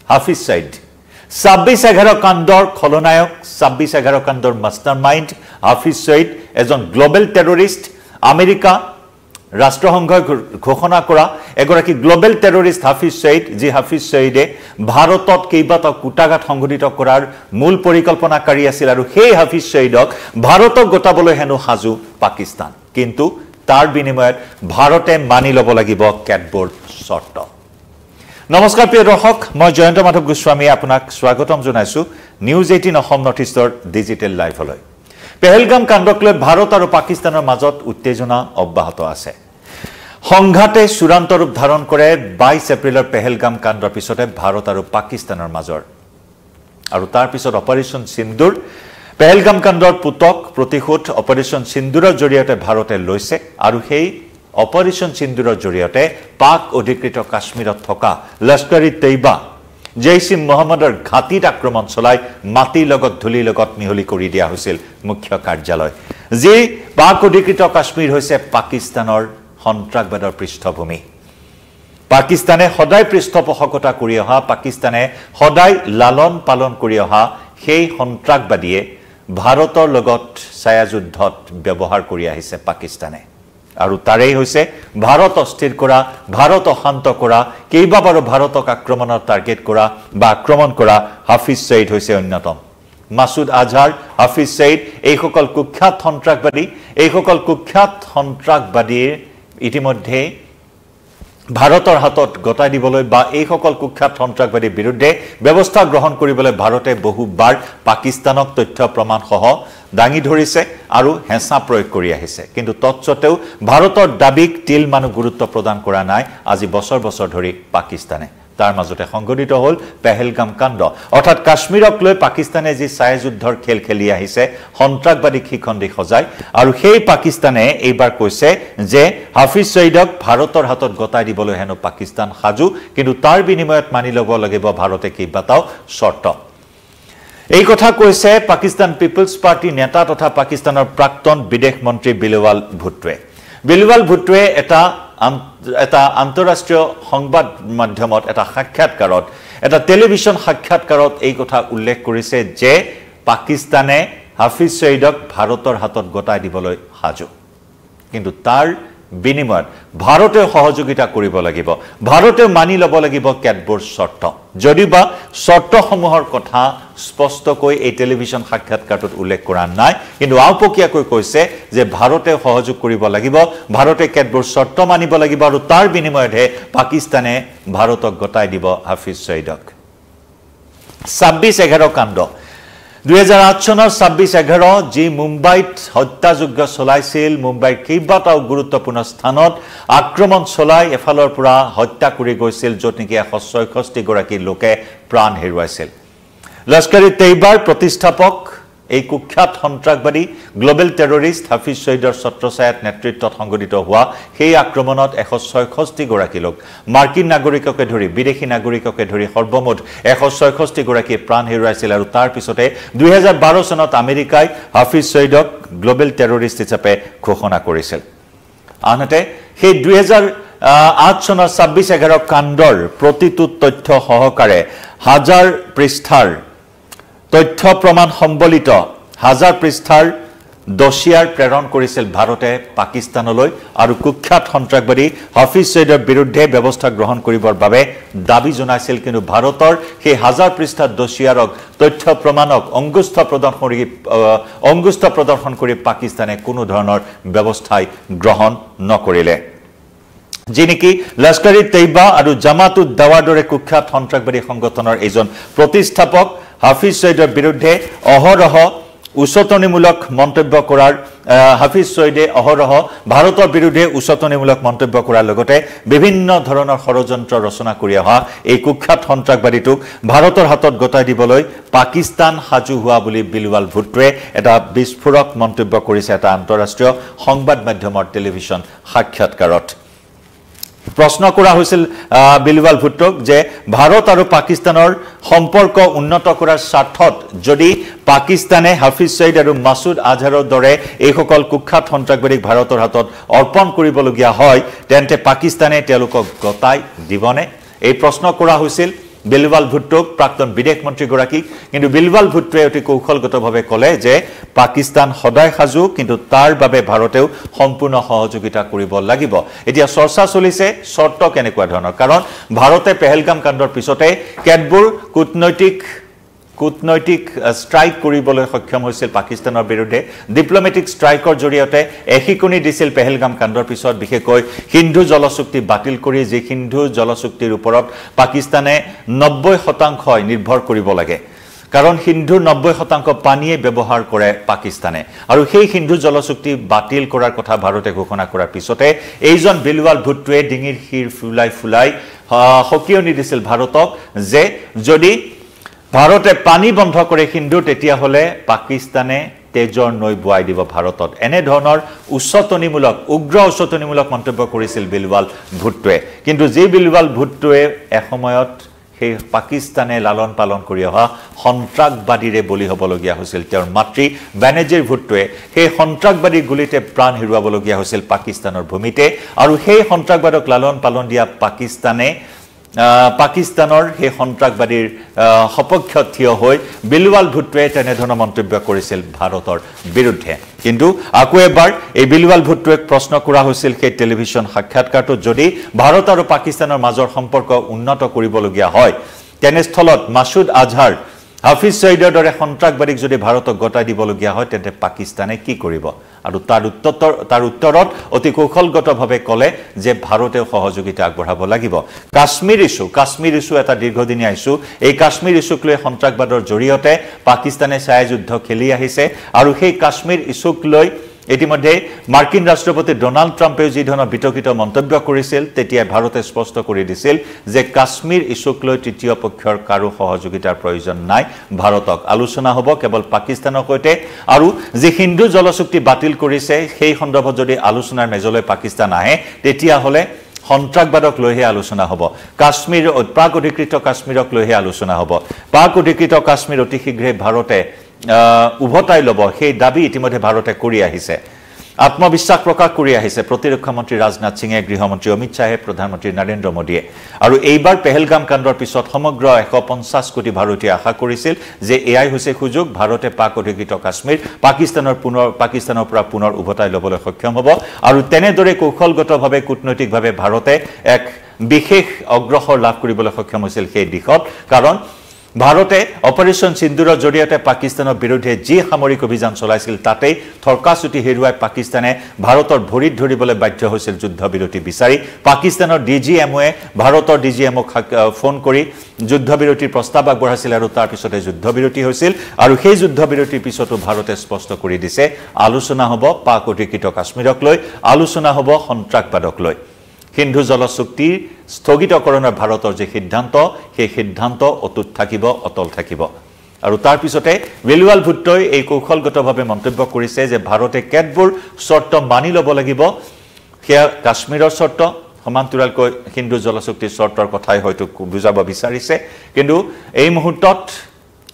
হাফিজ সঈদ 26/11 কাণ্ডৰ খলনায়ক 26/11 কাণ্ডৰ মাষ্টাৰমাইণ্ড হাফিজ সঈদ এজন গ্লোবেল টেৰৰিষ্ট আমেৰিকা ৰাষ্ট্ৰসংঘই ঘোষণা কৰা এগৰাকী গ্লোবেল টেৰৰিষ্ট হাফিজ সঈদ যি হাফিজ সঈদে ভাৰতত কেইবাটাও কুটাঘাত সংঘটিত কৰাৰ মূল পৰিকল্পনাকাৰী আছিল আৰু সেই হাফিজ সঈদক ভাৰতক গোটাবলৈ হেনো সাজু পাকিস্তান কিন্তু তাৰ বিনিময়ত ভাৰতে মানি ল'ব লাগিব কেতবোৰ চৰ্ত নমস্কাৰ প্ৰিয় দৰ্শক মই জয়ন্ত মাধৱ গোস্বামী আপোনাক স্বাগতম জনাইছো নিউজ 18 অসম নৰ্থ ইষ্টৰ ডিজিটেল লাইভলৈ পেহেলগাম কাণ্ডক লৈ ভাৰত আৰু পাকিস্তানৰ মাজত উত্তেজনা অব্যাহত আছে সংঘাতে চূড়ান্ত ৰূপ ধাৰণ কৰে 22 এপ্ৰিলৰ পেহেলগাম কাণ্ডৰ পিছতে ভাৰত আৰু পাকিস্তানৰ মাজৰ আৰু তাৰ পিছত অপাৰেচন সিন্দুৰ পেহেলগাম কাণ্ডৰ পুতক প্ৰতিশোধ অপাৰেচন সিন্দুৰৰ জৰিয়তে ভাৰতে লৈছে আৰু সেই অপাৰেচন সিন্দুৰৰ জৰিয়তে পাক অধিকৃত কাশ্মীৰত থকা লস্কৰী তৈবা জেইছ-ই মোহাম্মদৰ ঘাটিত আক্ৰমণ চলাই মাটিৰ লগত ধূলিৰ লগত মিহলি কৰি দিয়া হৈছিল মুখ্য কাৰ্যালয় যি পাক অধিকৃত কাশ্মীৰ হৈছে পাকিস্তানৰ সন্ত্ৰাসবাদৰ পৃষ্ঠভূমি পাকিস্তানে সদায় পৃষ্ঠপোষকতা কৰি অহা পাকিস্তানে সদায় লালন পালন কৰি অহা সেই সন্ত্ৰাসবাদীয়ে ভাৰতৰ লগত ছায়াযুদ্ধত ব্যৱহাৰ কৰি আহিছে পাকিস্তানে আৰু তাৰেই হৈছে ভাৰত অস্থিৰ কৰা ভাৰত অশান্ত কৰা কেইবাবাৰো ভাৰতক আক্ৰমণৰ টাৰ্গেট কৰা বা আক্ৰমণ কৰা হাফিজ সঈদ হৈছে অন্যতম মাসুদ আজহাৰ হাফিজ সঈদ এইসকল কুখ্যাত সন্ত্ৰাসবাদীৰ ইতিমধ্যে ভাৰতৰ হাতত গতাই দিবলৈ বা এইসকল কুখ্যাত সন্ত্ৰাসবাদীৰ বিৰুদ্ধে ব্যৱস্থা গ্ৰহণ কৰিবলৈ ভাৰতে বহুবাৰ পাকিস্তানক তথ্য প্ৰমাণ সহ দাঙি ধৰিছে আৰু হেঁচা প্ৰয়োগ কৰি আহিছে কিন্তু তৎসত্ত্বেও ভাৰতৰ দাবীক তিল মানুহ গুৰুত্ব প্ৰদান কৰা নাই আজি বছৰ বছৰ ধৰি পাকিস্তানে তাৰ মাজতে সংঘটিত হ'ল পেহেলগাম কাণ্ড অৰ্থাৎ কাশ্মীৰক লৈ পাকিস্তানে যি ছায়াযুদ্ধৰ খেল খেলি আহিছে সন্ত্ৰাসবাদী খিখণ্ডি সজাই আৰু সেই পাকিস্তানে এইবাৰ কৈছে যে হাফিজ সঈদক ভাৰতৰ হাতত গতাই দিবলৈ হেনো পাকিস্তান সাজু কিন্তু তাৰ বিনিময়ত মানি ল'ব লাগিব ভাৰতে কেইবাটাও চৰ্ত এই কথা কৈছে পাকিস্তান পিপলছ পাৰ্টি নেতা তথা পাকিস্তানৰ প্ৰাক্তন বিদেশ মন্ত্ৰী বিলৱাল ভুট্টোৱে এটা আন্তঃৰাষ্ট্ৰীয় সংবাদ মাধ্যমত এটা সাক্ষাৎকাৰত এটা টেলিভিছন সাক্ষাৎকাৰত এই কথা উল্লেখ কৰিছে যে পাকিস্তানে হাফিজ সঈদক ভাৰতৰ হাতত গতাই দিবলৈ সাজু কিন্তু তাৰ বিনিময়ত ভাৰতে সহযোগিতা কৰিব লাগিব ভাৰতে মানি ল'ব লাগিব কেতবোৰ চৰ্ত যদিবা চৰ্তসমূহৰ কথা স্পষ্টকৈ এই টেলিভিছন সাক্ষাৎকাৰটোত উল্লেখ কৰা নাই কিন্তু আওপকীয়াকৈ কৈছে যে ভাৰতে সহযোগ কৰিব লাগিব ভাৰতে কেতবোৰ চৰ্ত মানিব লাগিব আৰু তাৰ বিনিময়তহে পাকিস্তানে ভাৰতক গতাই দিব হাফিজ সঈদক 26/11 কাণ্ড 2008 চনৰ 26/11 যি মুম্বাইত হত্যাযজ্ঞ চলাইছিল মুম্বাইৰ কেইবাটাও গুৰুত্বপূৰ্ণ স্থানত আক্ৰমণ চলাই এফালৰ পৰা হত্যা কৰি গৈছিল য'ত নেকি 166 গৰাকী লোকে প্ৰাণ হেৰুৱাইছিল লস্কৰী তৈবাৰ প্ৰতিষ্ঠাপক এই কুখ্যাত সন্ত্ৰাসবাদী গ্লোবেল টেৰৰিষ্ট হাফিজ সঈদৰ ছত্ৰছায়াত নেতৃত্বত সংঘটিত হোৱা সেই আক্ৰমণত 166 গৰাকী লোক মাৰ্কিন নাগৰিককে ধৰি বিদেশী নাগৰিককে ধৰি সৰ্বমুঠ 166 গৰাকী প্ৰাণ হেৰুৱাইছিল আৰু তাৰ পিছতে 2012 চনত আমেৰিকাই হাফিজ সঈদক গ্লোবেল টেৰৰিষ্ট হিচাপে ঘোষণা কৰিছিল আনহাতে সেই 2008 চনৰ 26/11 কাণ্ডৰ প্ৰতিটো তথ্য সহকাৰে হাজাৰ পৃষ্ঠাৰ তথ্য প্ৰমাণ সম্বলিত হাজাৰ পৃষ্ঠাৰ দছিয়াৰ প্ৰেৰণ কৰিছিল ভাৰতে পাকিস্তানলৈ আৰু কুখ্যাত সন্ত্ৰাসবাদী হাফিজ সঈদৰ বিৰুদ্ধে ব্যৱস্থা গ্ৰহণ কৰিবৰ বাবে দাবী জনাইছিল কিন্তু ভাৰতৰ সেই হাজাৰ পৃষ্ঠাৰ দছিয়াৰক তথ্য প্ৰমাণক অংগুষ্ঠ প্ৰদৰ্শন কৰি পাকিস্তানে কোনো ধৰণৰ ব্যৱস্থাই গ্ৰহণ নকৰিলে যি নেকি লস্কৰী তৈবা আৰু জামাত উদ দাৱাৰ দৰে কুখ্যাত সন্ত্ৰাসবাদী সংগঠনৰ এজন প্ৰতিষ্ঠাপক হাফিজ সঈদৰ বিৰুদ্ধে অহৰহ উচতনিমূলক মন্তব্য কৰাৰ হাফিজ সঈদে অহৰহ ভাৰতৰ বিৰুদ্ধে উচতনিমূলক মন্তব্য কৰাৰ লগতে বিভিন্ন ধৰণৰ ষড়যন্ত্ৰ ৰচনা কৰি অহা এই কুখ্যাত সন্ত্ৰাসবাদীটোক ভাৰতৰ হাতত গতাই দিবলৈ পাকিস্তান সাজু হোৱা বুলি বিলৱাল ভুট্টোৱে এটা বিস্ফোৰক মন্তব্য কৰিছে এটা আন্তঃৰাষ্ট্ৰীয় সংবাদ মাধ্যমৰ টেলিভিছন সাক্ষাৎকাৰত প্ৰশ্ন কৰা হৈছিল বিলৱাল ভুট্টোক যে ভাৰত আৰু পাকিস্তানৰ সম্পৰ্ক উন্নত কৰাৰ স্বাৰ্থত যদি পাকিস্তানে হাফিজ সঈদ আৰু মাসুদ আজহাৰৰ দৰে এইসকল কুখ্যাত সন্ত্ৰাসবাদীক ভাৰতৰ হাতত অৰ্পণ কৰিবলগীয়া হয় তেন্তে পাকিস্তানে তেওঁলোকক গতাই দিবনে এই প্ৰশ্ন কৰা হৈছিল বিলৱাল ভুট্টোক প্ৰাক্তন বিদেশ মন্ত্ৰীগৰাকীক কিন্তু বিলৱাল ভুট্টোৱে অতি কৌশলগতভাৱে ক'লে যে পাকিস্তান সদায় সাজু কিন্তু তাৰ বাবে ভাৰতেও সম্পূৰ্ণ সহযোগিতা কৰিব লাগিব এতিয়া চৰ্চা চলিছে শৰ্ত কেনেকুৱা ধৰণৰ কাৰণ ভাৰতে পেহেলগাম কাণ্ডৰ পিছতে কেতবোৰ কূটনৈতিক ষ্ট্ৰাইক কৰিবলৈ সক্ষম হৈছিল পাকিস্তানৰ বিৰুদ্ধে ডিপ্লোমেটিক ষ্ট্ৰাইকৰ জৰিয়তে একিকনি দিছিল পেহেলগাম কাণ্ডৰ পিছত বিশেষকৈ সিন্ধু জলচুক্তি বাতিল কৰি যি সিন্ধু জলচুক্তিৰ ওপৰত পাকিস্তানে 90% নিৰ্ভৰ কৰিব লাগে কাৰণ সিন্ধুৰ 90% পানীয়ে ব্যৱহাৰ কৰে পাকিস্তানে আৰু সেই সিন্ধু জলচুক্তি বাতিল কৰাৰ কথা ভাৰতে ঘোষণা কৰাৰ পিছতে এইজন বিলৱাল ভুট্টোৱে ডিঙিৰ শিৰ ফুলাই সকিয়নি দিছিল ভাৰতক যে যদি ভাৰতে পানী বন্ধ কৰে সিন্ধু তেতিয়া হলে পাকিস্তানে তেজৰ নৈ বুৱাই দিব ভাৰতত এনে ধৰণৰ উগ্ৰ উচ্চতনিমূলক মন্তব্য কৰিছিল বিলৱাল ভুট্টোৱে কিন্তু যি বিলৱাল ভুট্টোৱে এসময়ত সেই পাকিস্তানে লালন পালন কৰি অহা সন্ত্ৰাসবাদীৰে বলি হ'বলগীয়া হৈছিল তেওঁৰ মাতৃ বেনেজিৰ ভুট্টোৱে সেই সন্ত্ৰাসবাদীৰ গুলিতে প্ৰাণ হেৰুৱাবলগীয়া হৈছিল পাকিস্তানৰ ভূমিতে আৰু সেই সন্ত্ৰাসবাদক লালন পালন দিয়া পাকিস্তানৰ সেই সন্ত্ৰাসবাদীৰ সপক্ষত থিয় হৈ বিলৱাল ভুট্টোৱে তেনেধৰণৰ মন্তব্য কৰিছিল ভাৰতৰ বিৰুদ্ধে কিন্তু আকৌ এবাৰ এই বিলৱাল ভুট্টোক প্ৰশ্ন কৰা হৈছিল সেই টেলিভিছন সাক্ষাৎকাৰটোত যদি ভাৰত আৰু পাকিস্তানৰ মাজৰ সম্পৰ্ক উন্নত কৰিবলগীয়া হয় তেনেস্থলত মাসুদ আজহাৰ হাফিজ সঈদৰ দৰে সন্ত্ৰাসবাদীক যদি ভাৰতক গতাই দিবলগীয়া হয় তেন্তে পাকিস্তানে কি কৰিব আৰু তাৰ উত্তৰত অতি কৌশলগতভাৱে ক'লে যে ভাৰতে সহযোগিতা আগবঢ়াব লাগিব কাশ্মীৰ ইছ্যু এটা দীৰ্ঘদিনীয়া ইছ্যু এই কাশ্মীৰ ইছ্যুক লৈ সন্ত্ৰাসবাদৰ জৰিয়তে পাকিস্তানে ছায়াযুদ্ধ খেলি আহিছে আৰু সেই কাশ্মীৰ ইছ্যুক লৈ ইতিমধ্যে মাৰ্কিন ৰাষ্ট্ৰপতি ডোনাল্ড ট্ৰাম্পে যি ধৰণৰ বিতৰ্কিত মন্তব্য কৰিছিল তেতিয়া ভাৰতে স্পষ্ট কৰি দিছিল যে কাশ্মীৰ ইছ্যুক লৈ তৃতীয় পক্ষৰ কাৰো সহযোগিতাৰ প্ৰয়োজন নাই ভাৰতক আলোচনা হ'ব কেৱল পাকিস্তানৰ সৈতে আৰু যে হিন্দু জলচুক্তি বাতিল কৰিছে সেই সন্দৰ্ভত যদি আলোচনাৰ মেজলৈ পাকিস্তান আহে তেতিয়া হলে সন্ত্ৰাসবাদক লৈহে আলোচনা হ'ব কাশ্মীৰ প্ৰাক অধিকৃত কাশ্মীৰক লৈহে আলোচনা হ'ব প্ৰাক অধিকৃত কাশ্মীৰ অতি শীঘ্ৰে ভাৰতে উভতাই লব সেই দাবী ইতিমধ্যে ভাৰতে কৰি আহিছে আত্মবিশ্বাস প্ৰকাশ কৰি আহিছে প্ৰতিৰক্ষা মন্ত্ৰী ৰাজনাথ সিঙে গৃহমন্ত্ৰী অমিত শাহে প্ৰধানমন্ত্ৰী নৰেন্দ্ৰ মোদীয়ে আৰু এইবাৰ পেহেলগাম কাণ্ডৰ পিছত সমগ্ৰ 150 কোটি ভাৰতীয় আশা কৰিছিল যে এয়াই হৈছে সুযোগ ভাৰতে পাক অধিকৃত কাশ্মীৰ পাকিস্তানৰ পৰা পুনৰ উভতাই লবলৈ সক্ষম হ'ব আৰু তেনেদৰে কৌশলগতভাৱে কূটনৈতিকভাৱে ভাৰতে এক বিশেষ অগ্ৰসৰ লাভ কৰিবলৈ সক্ষম হৈছিল সেই দিশত কাৰণ ভাৰতে অপাৰেশন সিন্দুৰৰ জৰিয়তে পাকিস্তানৰ বিৰুদ্ধে যি সামৰিক অভিযান চলাইছিল তাতেই থৰকাচুটি হেৰুৱাই পাকিস্তানে ভাৰতৰ ভৰিত ধৰিবলৈ বাধ্য হৈছিল যুদ্ধবিৰতি বিচাৰি পাকিস্তানৰ ডিজিএমঅয়ে ভাৰতৰ ডিজিএমক ফোন কৰি যুদ্ধবিৰতিৰ প্ৰস্তাৱ আগবঢ়াইছিল আৰু তাৰ পিছতে যুদ্ধবিৰতি হৈছিল আৰু সেই যুদ্ধবিৰতিৰ পিছতো ভাৰতে স্পষ্ট কৰি দিছে আলোচনা হ'ব পাক অধিকৃত কাশ্মীৰক লৈ আলোচনা হ'ব সন্ত্ৰাসবাদক লৈ সিন্ধু জলচুক্তিৰ স্থগিতকৰণৰ ভাৰতৰ যে সিদ্ধান্ত সেই সিদ্ধান্ত অটুট থাকিব অটল থাকিব আৰু তাৰ পিছতে বিলৱাল ভুট্টোই এই কৌশলগতভাৱে মন্তব্য কৰিছে যে ভাৰতে কেতবোৰ শৰ্ত মানি ল'ব লাগিব সেয়া কাশ্মীৰৰ শৰ্ত সমান্তৰালকৈ সিন্ধু জলচুক্তিৰ শৰ্তৰ কথাই হয়তো বুজাব বিচাৰিছে কিন্তু এই মুহূৰ্তত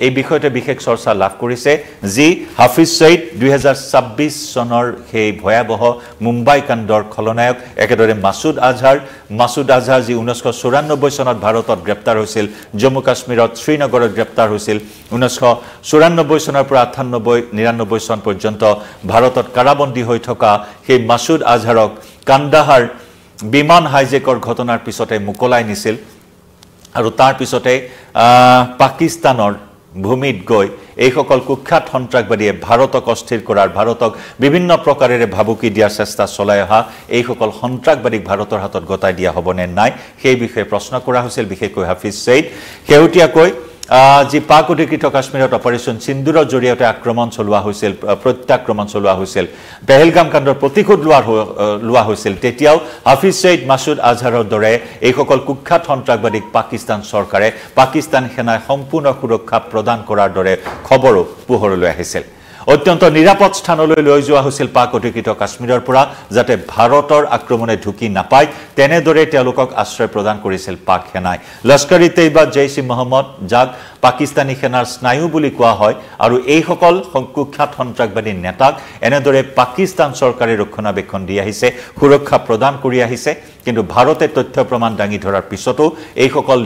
এই বিষয়তে বিশেষ চৰ্চা লাভ কৰিছে যি হাফিজ সঈদ 2026 চনৰ সেই ভয়াবহ মুম্বাই কাণ্ডৰ খলনায়ক একেদৰে মাসুদ আজহাৰ যি 1994 চনত ভাৰতত গ্ৰেপ্তাৰ হৈছিল জম্মু কাশ্মীৰত শ্ৰীনগৰত গ্ৰেপ্তাৰ হৈছিল 1994 চনৰ পৰা 98-99 চন পৰ্যন্ত ভাৰতত কাৰাবন্দী হৈ থকা সেই মাসুদ আজহাৰক কান্দাহাৰ বিমান হাইজেকৰ ঘটনাৰ পিছতে মুকলাই নিছিল আৰু তাৰ পিছতে পাকিস্তানৰ ভূমিত গৈ এই সকল কুখ্যাত সন্ত্ৰাসবাদীয়ে ভাৰতক অস্থিৰ কৰাৰ ভাৰতক বিভিন্ন প্ৰকাৰেৰে ভাবুকি দিয়াৰ চেষ্টা চলাই অহা এই সকল সন্ত্ৰাসবাদীক ভাৰতৰ হাতত গতাই দিয়া হ'ব নে নাই সেই বিষয়ে প্ৰশ্ন কৰা হৈছিল বিশেষকৈ হাফিজ সঈদ শেহতীয়াকৈ যি পাক অধিকৃত কাশ্মীৰত অপাৰেশন সিন্দুৰৰ জৰিয়তে আক্ৰমণ চলোৱা হৈছিল প্ৰত্যাক্ৰমণ চলোৱা হৈছিল পেহেলগাম কাণ্ডৰ প্ৰতিশোধ লোৱা হৈছিল তেতিয়াও হাফিজ সঈদ মাসুদ আজহাৰৰ দৰে এই সকল কুখ্যাত সন্ত্ৰাসবাদীক পাকিস্তান চৰকাৰে পাকিস্তান সেনাই সম্পূৰ্ণ সুৰক্ষা প্ৰদান কৰাৰ দৰে খবৰো পোহৰলৈ আহিছিল অত্যন্ত নিৰাপদ স্থানলৈ লৈ যোৱা হৈছিল পাক অধিকৃত কাশ্মীৰৰ পৰা যাতে ভাৰতৰ আক্ৰমণে ঢুকি নাপায় তেনেদৰে তেওঁলোকক আশ্ৰয় প্ৰদান কৰিছিল পাক সেনাই লস্কৰী তৈবা জৈশ ই মহম্মদ যাক পাকিস্তানী সেনাৰ স্নায়ু বুলি কোৱা হয় আৰু এই সকল কুখ্যাত সন্ত্ৰাসবাদী নেতাক এনেদৰে পাকিস্তান চৰকাৰে ৰক্ষণাবেক্ষণ দি আহিছে সুৰক্ষা প্ৰদান কৰি আহিছে কিন্তু ভাৰতে তথ্য প্ৰমাণ দাঙি ধৰাৰ পিছতো এই সকল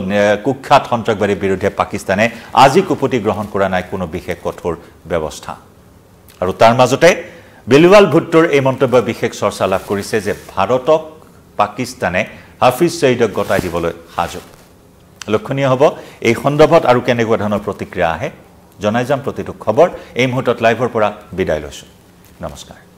কুখ্যাত সন্ত্ৰাসবাদীৰ বিৰুদ্ধে পাকিস্তানে আজি কুপতি গ্ৰহণ কৰা নাই কোনো বিশেষ কঠোৰ ব্যৱস্থা আৰু তাৰ মাজতে বিলৱাল ভুট্টোৰ এই মন্তব্য বিশেষ চৰ্চা লাভ কৰিছে যে ভাৰতক পাকিস্তানে হাফিজ সঈদক গতাই দিবলৈ সাজু লক্ষণীয় হ'ব এই সন্দৰ্ভত আৰু কেনেকুৱা ধৰণৰ প্ৰতিক্ৰিয়া আহে জনাই যাম প্ৰতিটো খবৰ এই মুহূৰ্তত লাইভৰ পৰা বিদায় লৈছো নমস্কাৰ